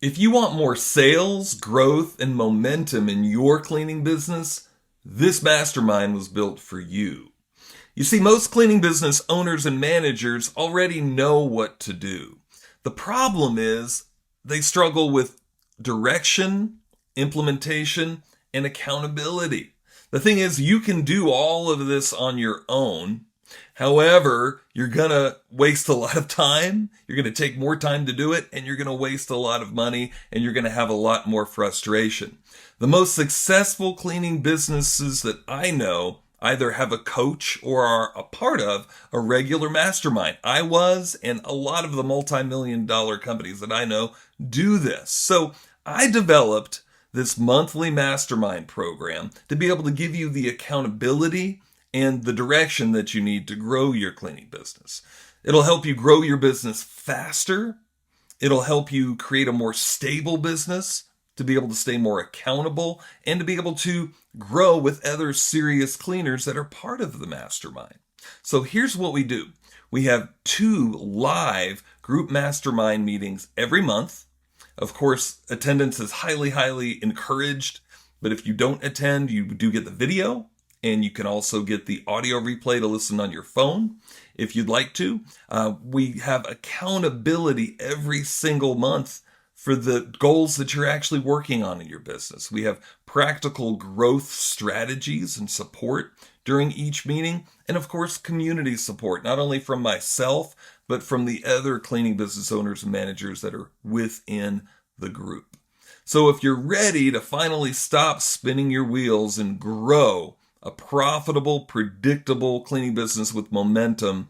If you want more sales, growth, and momentum in your cleaning business, this mastermind was built for you. You see, most cleaning business owners and managers already know what to do. The problem is they struggle with direction, implementation, and accountability. The thing is, you can do all of this on your own. However, you're going to waste a lot of time. You're going to take more time to do it, and you're going to waste a lot of money, and you're going to have a lot more frustration. The most successful cleaning businesses that I know either have a coach or are a part of a regular mastermind. I was, and a lot of the multi-million-dollar companies that I know do this. So I developed this monthly mastermind program to be able to give you the accountability and the direction that you need to grow your cleaning business. It'll help you grow your business faster. It'll help you create a more stable business, to be able to stay more accountable, and to be able to grow with other serious cleaners that are part of the mastermind. So here's what we do. We have 2 live group mastermind meetings every month. Of course, attendance is highly, highly encouraged, but if you don't attend, you do get the video, and you can also get the audio replay to listen on your phone if you'd like to. We have accountability every single month for the goals that you're actually working on in your business. We have practical growth strategies and support during each meeting. And of course, community support, not only from myself, but from the other cleaning business owners and managers that are within the group. So if you're ready to finally stop spinning your wheels and grow a profitable, predictable cleaning business with momentum,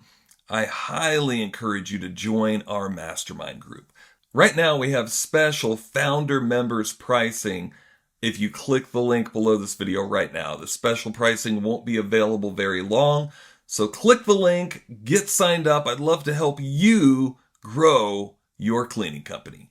I highly encourage you to join our mastermind group. Right now, we have special founder members pricing. If you click the link below this video right now, the special pricing won't be available very long. So click the link, get signed up. I'd love to help you grow your cleaning company.